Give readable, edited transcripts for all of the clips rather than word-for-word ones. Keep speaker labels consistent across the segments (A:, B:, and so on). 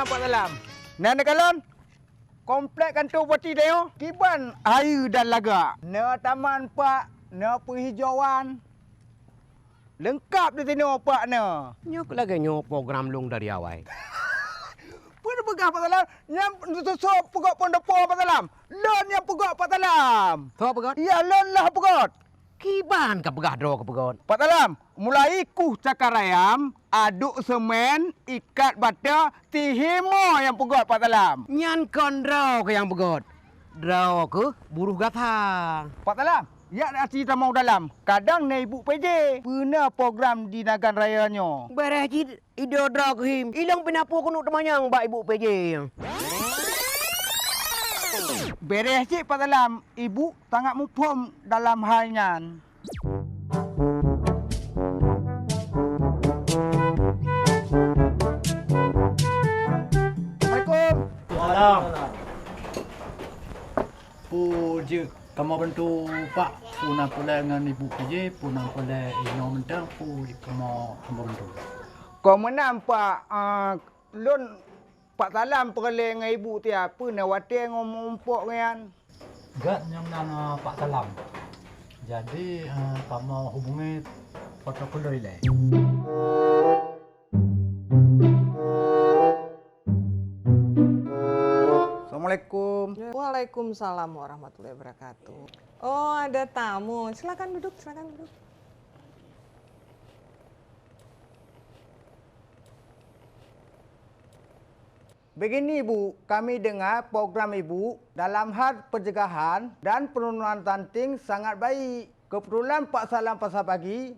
A: Pak Salam. Nana kalon. Komplek kantor boti dia. Kiban air dan laga. Ne taman Pak, ne penghijauan. Lengkap di sini Pak ne.
B: Nyok lagi nyok program lung dari awal.
A: Pun pegah Pak Salam. Yang susuk pegak pon depo Pak Salam. Lon yang pegak Pak Salam.
B: Kau pegot?
A: Ya lon lah pegak.
B: Kiban ke pegah dro ke pegot.
A: Pak Salam, mulai kuh cakar ayam, aduk semen, ikat bata, tihimo yang pegot Pak Salam.
B: Nyan kon dro ke yang pegot. Dro ke buruh gatha.
A: Pak Salam, ya nak cerita mau dalam. Kadang na ibu PJ, pernah program di Nagan Rayanya.
B: Bereh cid ido dro ke him. Ilang pinapu kunuk temanyang bak ibu PJ.
A: Beres cik Pak Salam, ibu sangat mupom dalam halnya. Assalamualaikum.
C: Salam. Puji kamu bantu Pak punang pula dengan Ibu PJ, punang pula ino mentang puji kamu bantu.
A: Kau menampak lon Pak Salam perle dengan ibu tiap apa nak wate ngompok kan.
C: Gak yang nang Pak Salam. Jadi kamu hubungi protokol ile.
A: Assalamualaikum.
D: Waalaikumsalam warahmatullahi wabarakatuh. Oh, ada tamu. Silakan duduk, silakan duduk.
A: Begini Ibu, kami dengar program Ibu dalam hal pencegahan dan penurunan stunting sangat baik. Kebetulan Pak Salam pasal pagi,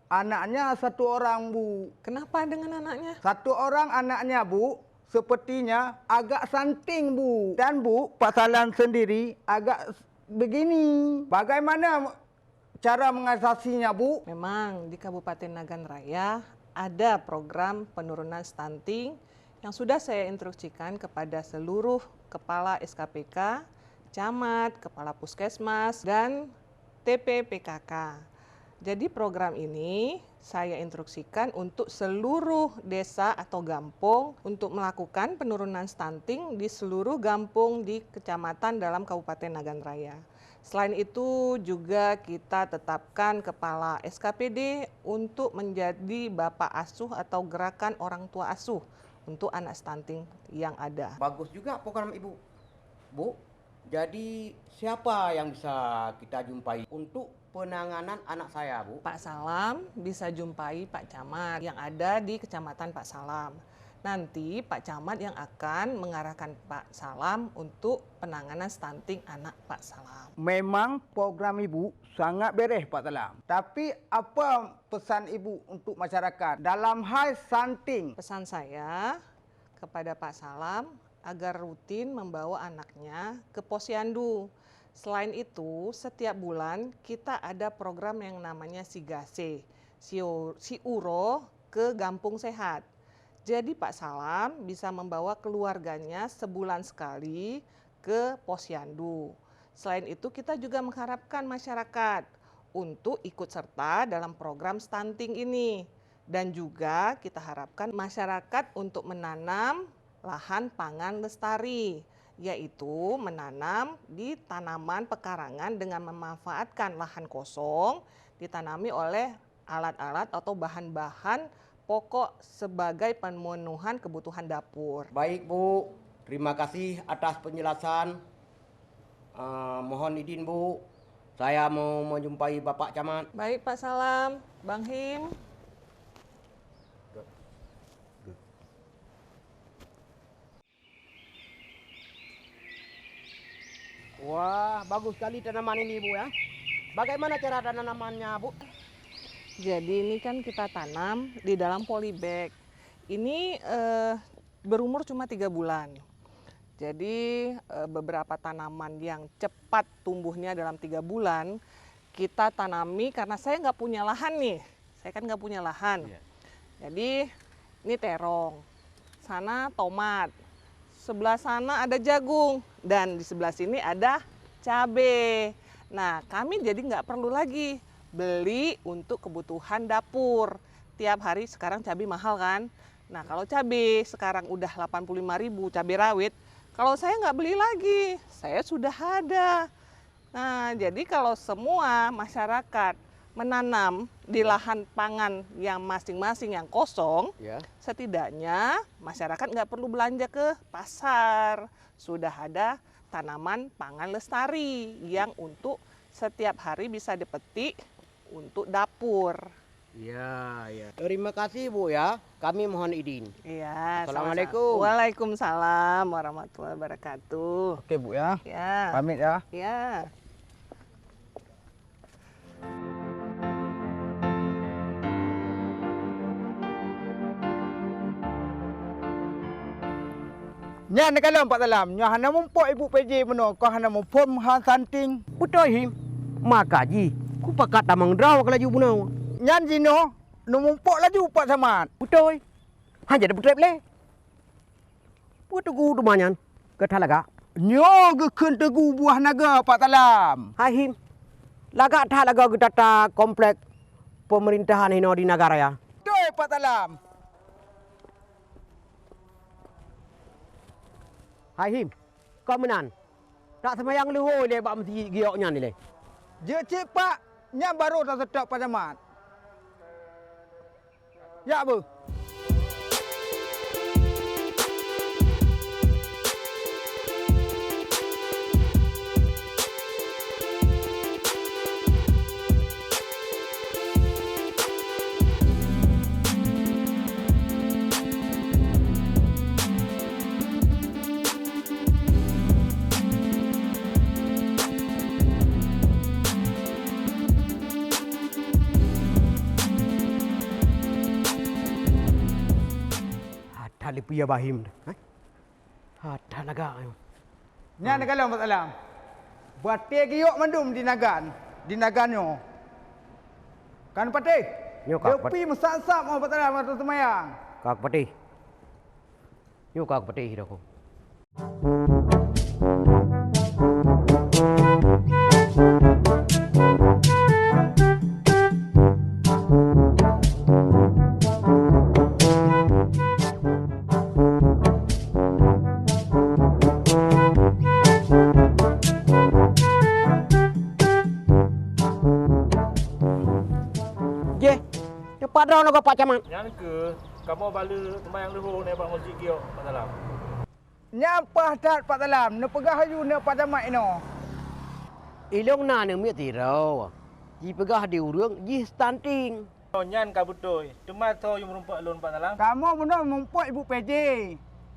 A: anaknya satu orang Bu.
D: Kenapa dengan anaknya?
A: Satu orang anaknya Bu, sepertinya agak stunting Bu. Dan Bu, Pak Salam sendiri agak begini. Bagaimana cara mengatasinya Bu?
D: Memang di Kabupaten Nagan Raya ada program penurunan stunting yang sudah saya instruksikan kepada seluruh kepala SKPK, camat, kepala puskesmas, dan TP/PKK. Jadi program ini saya instruksikan untuk seluruh desa atau gampung untuk melakukan penurunan stunting di seluruh gampung di kecamatan dalam Kabupaten Nagan Raya. Selain itu juga kita tetapkan kepala SKPD untuk menjadi bapak asuh atau gerakan orang tua asuh untuk anak stunting yang ada.
B: Bagus juga program Ibu. Bu, jadi siapa yang bisa kita jumpai untuk penanganan anak saya, Bu?
D: Pak Salam bisa jumpai Pak Camat yang ada di Kecamatan Pak Salam. Nanti Pak Camat yang akan mengarahkan Pak Salam untuk penanganan stunting anak Pak Salam.
A: Memang program Ibu sangat beres Pak Salam. Tapi apa pesan Ibu untuk masyarakat dalam hal stunting?
D: Pesan saya kepada Pak Salam agar rutin membawa anaknya ke posyandu. Selain itu, setiap bulan kita ada program yang namanya Sigase, Siuro ke Gampung Sehat. Jadi Pak Salam bisa membawa keluarganya sebulan sekali ke posyandu. Selain itu kita juga mengharapkan masyarakat untuk ikut serta dalam program stunting ini. Dan juga kita harapkan masyarakat untuk menanam lahan pangan lestari, yaitu menanam di tanaman pekarangan dengan memanfaatkan lahan kosong ditanami oleh alat-alat atau bahan-bahan pokok sebagai pemenuhan kebutuhan dapur.
B: Baik Bu, terima kasih atas penjelasan. Mohon izin Bu, saya mau menjumpai Bapak Camat.
D: Baik Pak Salam, Bang Him.
B: Wah, bagus sekali tanaman ini Bu ya. Bagaimana cara tanamannya Bu?
D: Jadi ini kan kita tanam di dalam polybag. Ini berumur cuma 3 bulan. Jadi beberapa tanaman yang cepat tumbuhnya dalam 3 bulan kita tanami karena saya nggak punya lahan nih. Saya kan nggak punya lahan. Jadi ini terong, sana tomat, sebelah sana ada jagung, dan di sebelah sini ada cabai. Nah, kami jadi nggak perlu lagi beli untuk kebutuhan dapur. Tiap hari sekarang cabai mahal kan. Nah, kalau cabai sekarang udah 85.000 cabai rawit, kalau saya nggak beli lagi, saya sudah ada. Nah, jadi kalau semua masyarakat menanam di lahan pangan yang masing-masing yang kosong,
B: Ya.
D: setidaknya masyarakat nggak perlu belanja ke pasar. Sudah ada tanaman pangan lestari yang untuk setiap hari bisa dipetik untuk dapur.
B: Ya, ya. Terima kasih Bu ya. Kami mohon izin.
D: Iya.
B: Assalamualaikum.
D: sama-sama. Waalaikumsalam warahmatullahi wabarakatuh.
A: Okey Bu ya.
D: Ya.
A: Pamit ya.
D: Ya.
A: Nya nak kalau Pak Salam, nya hana mumpuk ibu PJ meno, kau hana mumpum han santing.
B: Betul him. Makaji. Ku pakat tamang draw kalau ju bunau.
A: Nyan jino, nu mumpuk laju Pak Samad.
B: Betul. Hanya ada betul le. Bu tugu dumanyan. Ketalaga.
A: Nyo gekun tegu buah naga Pak Salam.
B: Hai him. Laga talaga gedata komplek pemerintahan hino di negara ya.
A: Doi Pak Salam.
B: Hai him. Kau menan. Tak semayang luho le bak mesti gioknya ni le.
A: Je cik Pak, nya baru tak sedap Pak Samad. Ya Bu.
B: Ada lipu ya bahim. Ada laga.
A: Nya nak kalau Pak Salam. Bate giok mandum di naganyo. Kan pate?
B: Yo kak
A: Depi mesap-sap mau Pak Salam atau semayang.
B: Kak pati. Yo kak pati hidaku. Je, cepat dah nak Pak Camat.
E: Yang ke, kamu bala semayang leho ni Pak Masjid Giok, Pak Salam.
A: Nya apa dah Pak Salam, ne pegah hayu ne Pak Samad ino.
B: Ilong na ne mi tirau. Ji pegah di urang, ji stunting.
E: Oh, nyan ka betul. Temat tau yang merumpak lon Pak Salam.
A: Kamu meno mumpuk ibu PJ.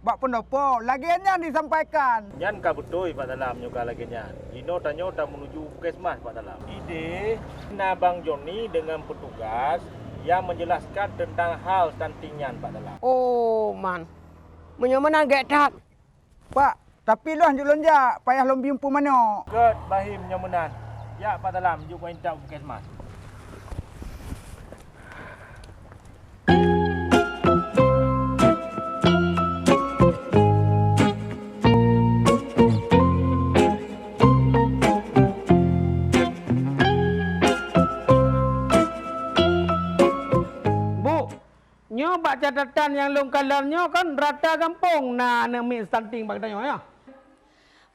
A: Bak pendopo, lagiannya disampaikan.
E: Nyan ka betul Pak Salam juga lagi nyan. Ino tanyo tak menuju puskesmas Pak Salam. Ide Nabang Joni dengan petugas yang menjelaskan tentang hal stunting nyan Pak Salam.
B: Oh man. Menyomanan gak tak.
A: Pak, tapi lu hanjuk lonjak, payah lombi umpu mano.
E: Ket bahim nyomenan. Ya Pak Salam, juk ko intak puskesmas.
F: Bu, nyo bak catatan yang long kalarnya kan rata kampung na mi stunting bak tanyo ya.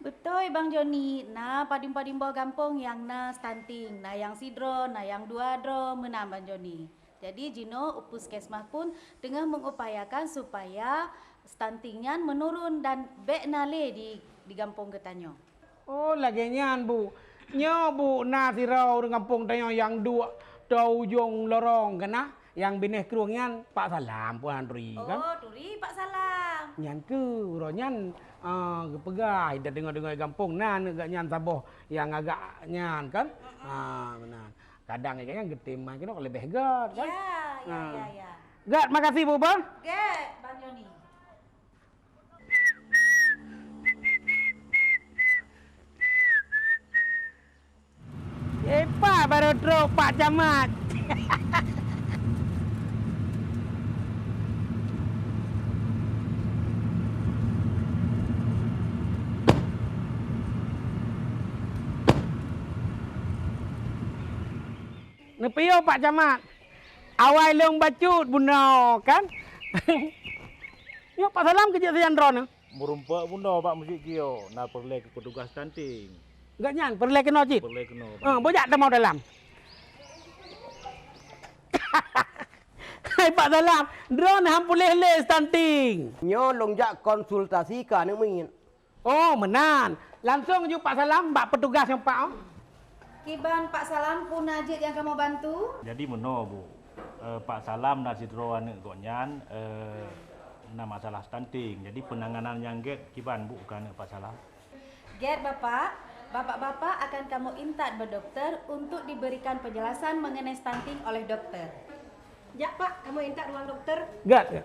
G: Betul Bang Joni. Nah, padim-padim bawah kampung yang na stunting, nah yang sidro, nah yang dua dro menang Bang Joni. Jadi Jino Puskesmas pun tengah mengupayakan supaya stuntingnya menurun dan bek nale di kampung Getanyo.
F: Oh, lagi nyan bu. Nyo bu na sirau dengan kampung tanyo yang dua do ujung lorong kena yang bineh kerungan Pak Salam puan ri kan.
G: Oh, turi Pak Salam.
F: Nyan ke ronyan pegah ida dengar-dengar kampung nan agak nyan saboh yang agak nyan kan. Benar. Kadang yang getim mah kena lebih gat kan.
G: Ya.
F: Gat, makasih Bu Bang.
G: Get Bang Joni.
F: Pak baru terus Pak Camat. Nepio Pak Camat. Awal long bacut buno kan. Yuk Pak Salam kerja saya drone.
E: Merumpak bunda Pak musik kio. Nah perle ke petugas stunting.
F: Enggak nyan, perlu kena cip.
E: Perle kena.
F: Bojak dah mau dalam. Hai Pak Salam, drone ham boleh le stunting.
B: Nyo longjak konsultasi ka ni min.
F: Oh, menan. Langsung je Pak Salam, bak petugas yang Pak.
G: Kiban Pak Salam pun najib yang kamu bantu.
E: Jadi meno Bu. Pak Salam dan Sidro anak gonyan na masalah stunting. Jadi penanganan yang get kiban Bu kan Pak Salam.
G: Get Bapak, Bapak-bapak akan kamu intat berdokter untuk diberikan penjelasan mengenai stunting oleh dokter.
H: Ya Pak, kamu intak ruang dokter.
F: Enggak.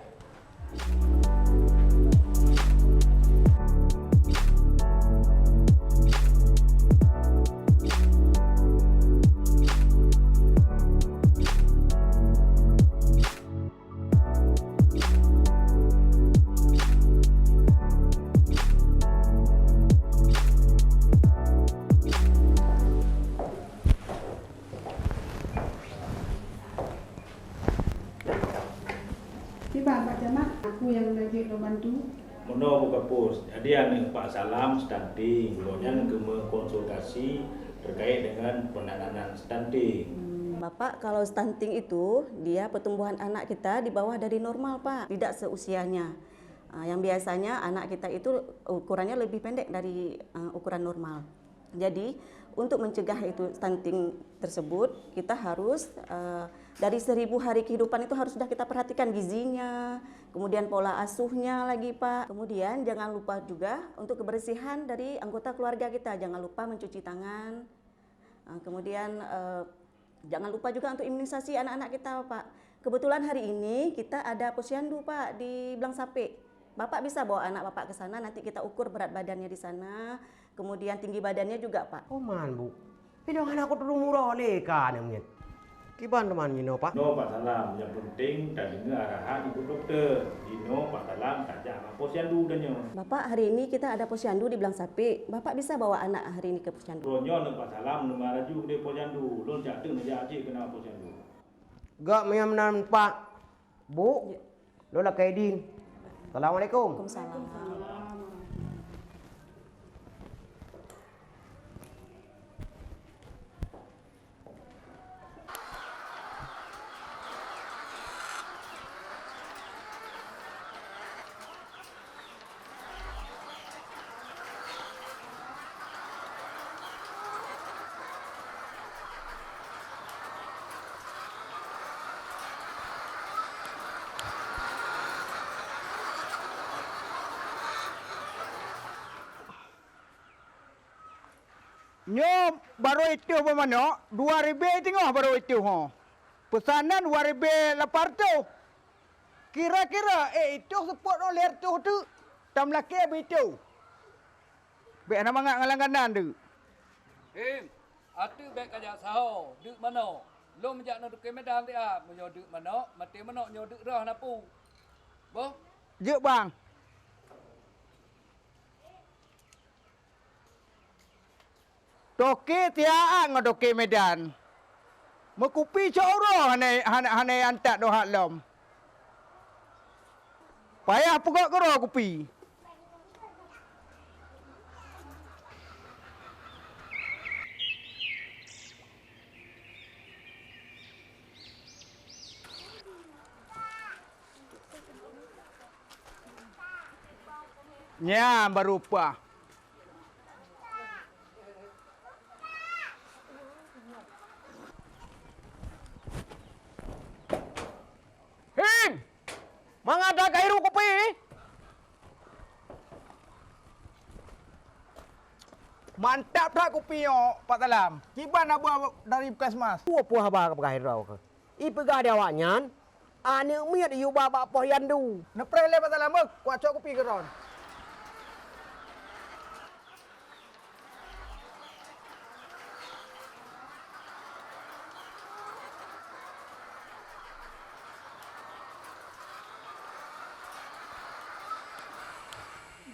H: Tiba Pak Camat, aku yang najib membantu.
E: Meno buka pos. Jadi anak Pak Salam stunting. Gonyan keme konsultasi terkait dengan penanganan stunting.
I: Bapak, kalau stunting itu dia pertumbuhan anak kita di bawah dari normal, Pak. Tidak seusianya. Yang biasanya anak kita itu ukurannya lebih pendek dari ukuran normal. Jadi untuk mencegah itu stunting tersebut, kita harus dari 1000 hari kehidupan itu harus sudah kita perhatikan gizinya, kemudian pola asuhnya lagi Pak. Kemudian jangan lupa juga untuk kebersihan dari anggota keluarga kita. Jangan lupa mencuci tangan. Kemudian jangan lupa juga untuk imunisasi anak-anak kita Pak. Kebetulan hari ini kita ada posyandu Pak di Blangsape. Bapak bisa bawa anak Bapak ke sana, nanti kita ukur berat badannya di sana. Kemudian tinggi badannya juga Pak.
B: Oh man Bu. Pidong anak aku turun murah le ka ni min. Kiban teman Nino Pak.
E: No Pak Salam, yang penting tak dengar arahan ibu dokter. Dino Pak Salam tak jangan posyandu danyo.
I: Bapak, hari ini kita ada posyandu di Blangsape. Bapak bisa bawa anak hari ini ke posyandu.
E: Ronyo nak Pak Salam nak maraju ke posyandu. Lon jak teng nak ajik kena posyandu.
B: Gak menyamnan Pak. Bu. Lola Kaidin. Assalamualaikum.
I: Waalaikumsalam.
A: Nyo baru itu apa mana? 2000 tengok baru itu ha. Pesanan 2800. Kira-kira itu support oleh tu tam laki begitu. Be nama ngalang-ngalangan tu.
J: Atu baik kajak saho, duk mano. Lo menjak no duk Medan dia, menyo duk mano, mati mano nyo duk rah napu. Boh?
A: Je bang. Toke tiaa ngodoke Medan. Mekupi coro hane antak do hak lom. Payah pegak kero kupi. Nya berupa.
B: Mangada kairu kopi.
A: Mantap tak kopi yo Pak Salam. Kiban apa dari Puskesmas?
B: Puah ba ka kairu ka. Ipega dia waknyan. Ane miat yu baba posyandu.
A: Neprele Pak Salam kuat cok kopi keron.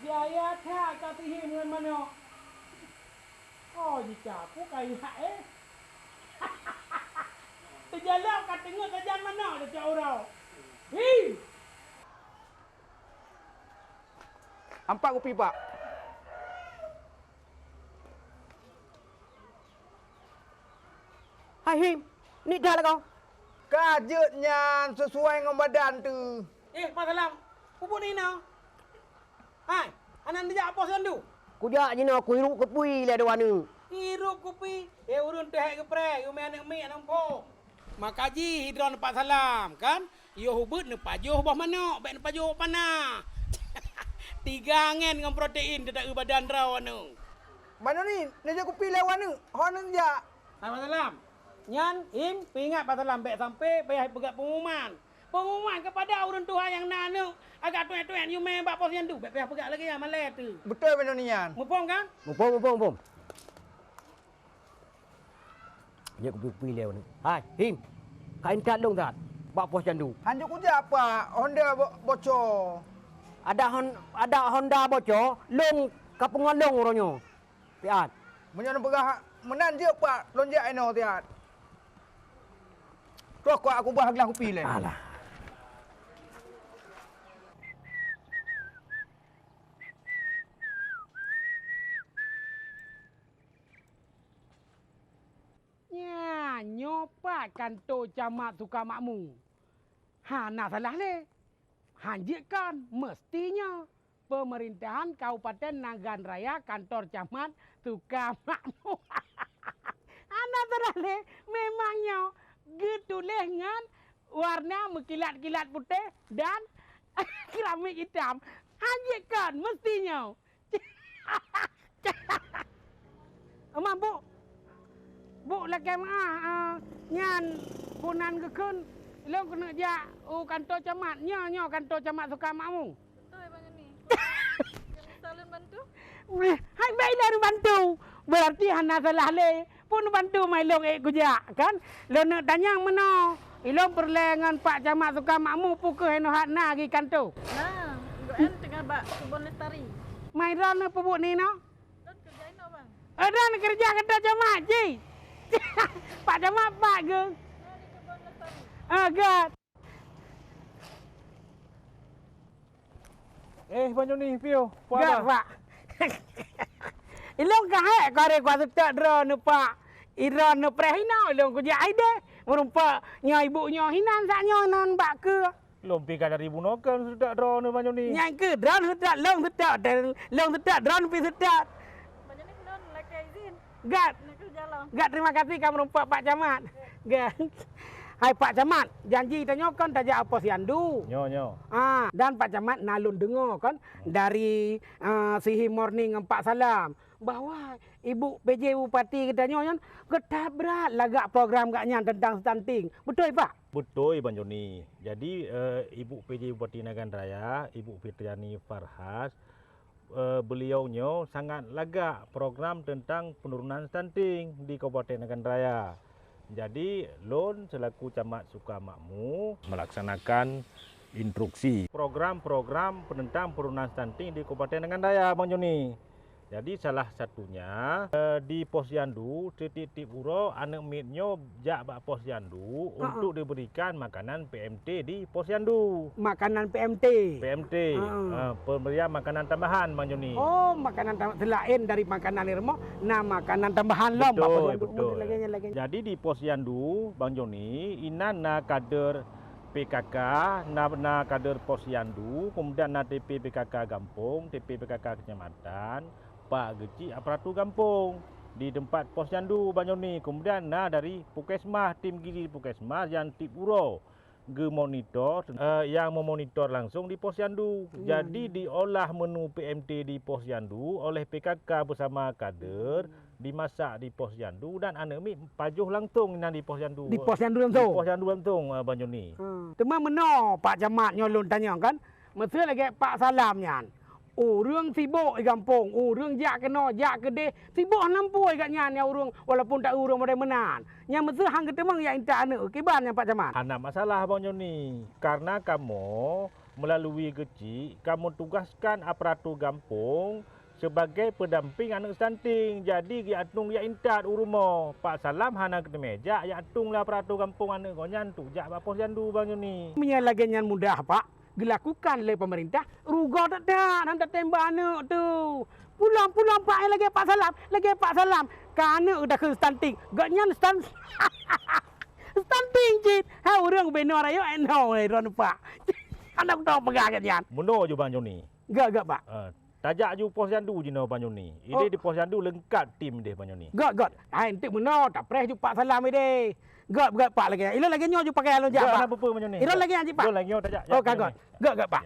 F: Jaya tha kati hi muen mano. Oh, jika aku kai hae. Terjalau kat tengah tajam mana ada cak orang. Hi.
A: 4 kopi Pak.
B: Hai Him, ni dah lah kau.
A: Kajetnya sesuai dengan badan tu.
F: Pak Salam, pupuk ni nak. Hai, anak dia apa sendu?
B: Kujak je nak aku hirup kepui lah dua ni.
F: Hirup kopi, urun tehek geprek, umai anak mi nampo. Makaji hidron Pak Salam kan? Yo hubut ne pajuh bah manok, baik ne pajuh panah. 3 ngen dengan protein dedak badan raw anu.
A: Mana ni? Ni je kopi lawan ni. Hon ni je.
F: Hai Pak Salam. Nyan, Im, ingat Pak Salam baik sampai payah pegat pengumuman. Pengumuman kepada orang Tuhan yang nanu. Agak tuan-tuan you main bak pos yang tu. Baik payah pegat lagi ya malam tu.
A: Betul mana ni Yan?
F: Mupong kan?
B: Mumpung. Ya kopi lawan ni. Hai Him, kau ingat long tak? Bak pos jandu.
A: Hanjuk kuja apa? Honda bocor.
B: Ada Honda bocor, long kapungan long orangnya. Piat.
A: Menyan berah menan je Pak. Lonjak eno tiat. Terus aku bahagian kopi le.
B: Alah.
F: Ya, nyopat kantor camat suka makmu. Nak salah le. Hanjikan mestinya pemerintahan Kabupaten Nagan Raya kantor camat suka makmu. Anak salah le. Memangnya getuleh dengan warna berkilat-kilat putih dan keramik hitam. Hanjikan mestinya. Emang Bu lagi nyan punan kekun lo kena ja kantor camat nyo kantor camat suka makmu.
D: Betul Bang Joni. Salun bantu.
F: Hai baiklah bantu. Berarti hana salah le. Pun bantu mai long kuja kan. Lo nak tanya mana? Ilong perlengan Pak Camat suka makmu pukul heno hak na gi kantor.
D: Nah, goen tengah bak kebun lestari.
F: Mai ron pupuk ni no.
D: Dot kerjain no Bang.
F: Ada kerja kantor camat ji. Pak Camat Pak ke?
D: Di kebun lestari.
F: Agak.
E: Bang Joni, pio.
F: Gak Pak. Ilong kahek kare kwa setak drone Pak. Iron no prehina ilong kuja aide. Merumpa nya ibu nya hinan sak nya nan bak ke.
E: Lompi ka dari bunokan sudah drone Bang Joni.
F: Nyai ke drone setak long setak drone pi setak.
D: Bang Joni belum lagi izin.
F: Gak.
D: Nak kerja lah.
F: Gak terima kasih kamu merumpa Pak Camat. Gak. Hai Pak Camat, janji tanya kan tajak apa siandu.
E: Nyo.
F: Dan Pak Camat nalun dengar kan dari Sihi Morning dengan Pak Salam bahwa Ibu PJ Bupati katanya kan ketat berat lagak program gaknya tentang stunting. Betul Pak?
E: Betul Bang Joni. Jadi Ibu PJ Bupati Nagan Raya, Ibu Fitriani Farhas, beliaunya sangat lagak program tentang penurunan stunting di Kabupaten Nagan Raya. Jadi Lon selaku Camat Sukamakmu melaksanakan instruksi program-program tentang penurunan stunting di Kabupaten Nagan Raya Bang Joni. Jadi salah satunya di Posyandu titik-titik uro anak mitnya jak bak Posyandu untuk diberikan makanan PMT di Posyandu.
F: Makanan PMT.
E: Pemberian makanan tambahan Bang Joni.
F: Oh, makanan tambahan selain dari makanan irmo, nah makanan tambahan lom
E: betul. Jadi di Posyandu Bang Joni, inan na kader PKK, na kader Posyandu, kemudian na TP PKK Gampung, TP PKK Kecamatan, Pak Geci aparatur Gampung di tempat Posyandu Bang Joni. Kemudian dari Pukesmas, tim gizi Pukesmas yang tip uro ge monitor yang memonitor langsung di Posyandu. Jadi diolah menu PMT di Posyandu oleh PKK bersama kader, dimasak di Posyandu dan anak mi pajuh langsung di Posyandu.
F: Di Posyandu langsung.
E: Di Posyandu langsung Bang Joni.
F: Tema meno Pak Camat nyolon tanya kan. Mesti lagi Pak Salam nyan. Orang sibuk di kampung, orang jak kena, jak kedeh, sibuk nampoi kat nyan yang orang walaupun tak orang pada menan. Yang mesti hang ketemang yang intak anak kiban yang Pak Camat.
E: Anak masalah Bang Joni. Karena kamu melalui Geci, kamu tugaskan aparatur Gampung sebagai pendamping anak stunting. Jadi dia atung dia intat urumo. Pak Salam hana ke meja, ya atung lah aparatur Gampung anak konyan tu jak Pak Posyandu Bang Joni.
F: Punya lagi nyan mudah Pak. dilakukan oleh pemerintah, rugo tak hendak tembak anak tu. Pulang Pak lagi Pak Salam. Kana udah ke stunting. Gaknya stunting cit. Ha urang beno rayo eno ron Pak. Anak tahu pegangan yan.
E: Mundo je Bang Joni.
F: Gak Pak.
E: Tajak ju posyandu jino Bang Joni. Ini di posyandu lengkap tim dia Bang Joni.
F: Gak. Ente benar tak preh ju Pak Salam ide. Gak Pak lagi. Ilo lagi nyo ju pakai alon jak Pak.
E: Apa Bang Joni?
F: Ilo lagi anji Pak.
E: Ilo lagi tajak.
F: Oh kagak. Gak Pak.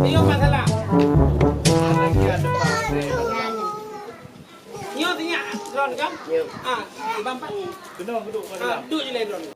F: Iyo Pak Salam.
C: Lagi ada Pak.
F: Nyo tanya drone kan? Bampak.
E: Duduk Bang Salam.
F: Duduk je le drone.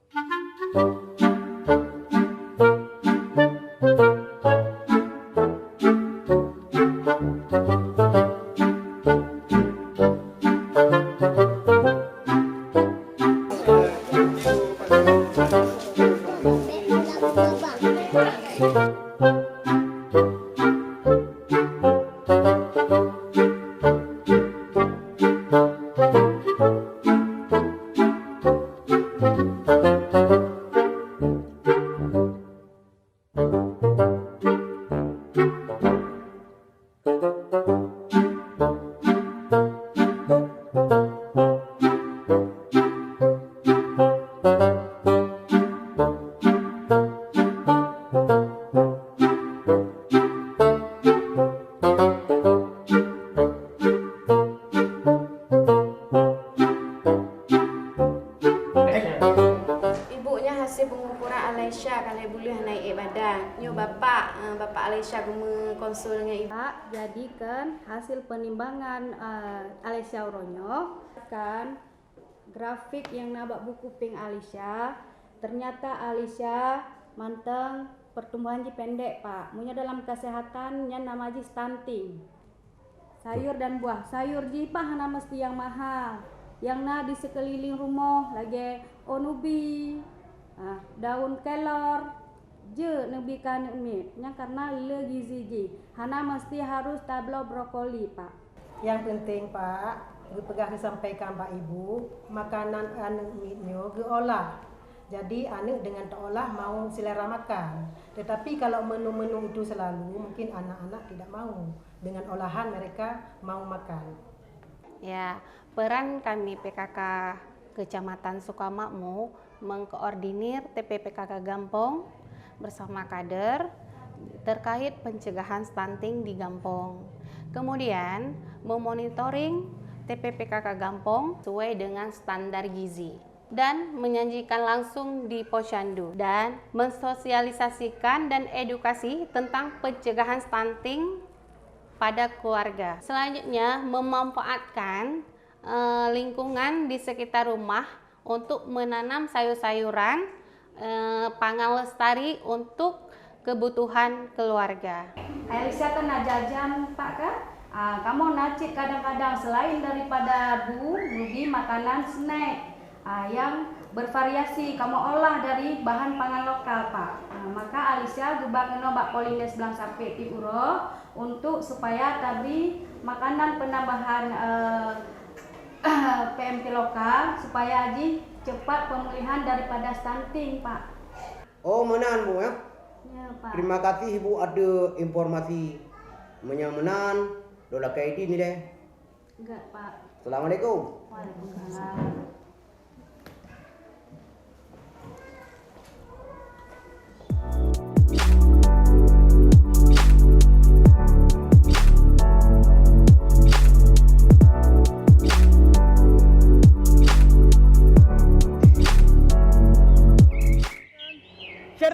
K: Alesya kalau boleh naik badan. Nyo bapak Alesya guna konsul dengan ibu.
G: Jadikan hasil penimbangan Alesya Uronyo kan grafik yang nabak buku ping Alesya. Ternyata Alesya manteng pertumbuhan ji pendek Pak. Munya dalam kesehatan yang nama ji stunting. Sayur dan buah. Sayur ji Pak hana mesti yang mahal. Yang na di sekeliling rumah lagi onubi. Daun kelor je nebi kan umit nya karena le gizi ji hana mesti harus tablo brokoli Pak.
H: Yang penting Pak, pegah disampaikan Pak Ibu, makanan anu mitnyo geolah. Jadi anak dengan terolah mau selera makan. Tetapi kalau menu-menu itu selalu mungkin anak-anak tidak mau. Dengan olahan mereka mau makan.
K: Ya, peran kami PKK Kecamatan Sukamakmur mengkoordinir TPPKK Gampong bersama kader terkait pencegahan stunting di Gampong. Kemudian memonitoring TPPKK Gampong sesuai dengan standar gizi dan menyajikan langsung di posyandu dan mensosialisasikan dan edukasi tentang pencegahan stunting pada keluarga. Selanjutnya memanfaatkan lingkungan di sekitar rumah untuk menanam sayur-sayuran pangan lestari untuk kebutuhan keluarga.
G: Alesya kan nak jajan Pak kan? Kamu nacik kadang-kadang selain daripada nubi makanan snack yang bervariasi kamu olah dari bahan pangan lokal Pak. Maka Alesya gebak ngebak Polines belang sampai di Uro untuk supaya tadi makanan penambahan PMT lokal supaya Haji cepat pemulihan daripada stunting Pak.
B: Oh menan Bu ya?
G: Ya Pak.
B: Terima kasih Ibu ada informasi menan dola kayak ini deh.
G: Enggak Pak.
B: Assalamualaikum.
G: Waalaikumsalam.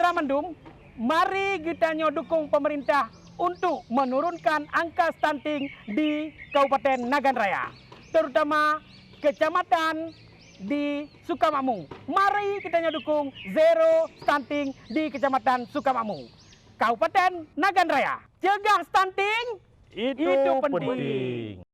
F: selera mendung, mari kita dukung pemerintah untuk menurunkan angka stunting di Kabupaten Nagan Raya, terutama kecamatan di Sukamakmur. Mari kita dukung zero stunting di Kecamatan Sukamakmur, Kabupaten Nagan Raya. Cegah stunting,
E: Itu penting.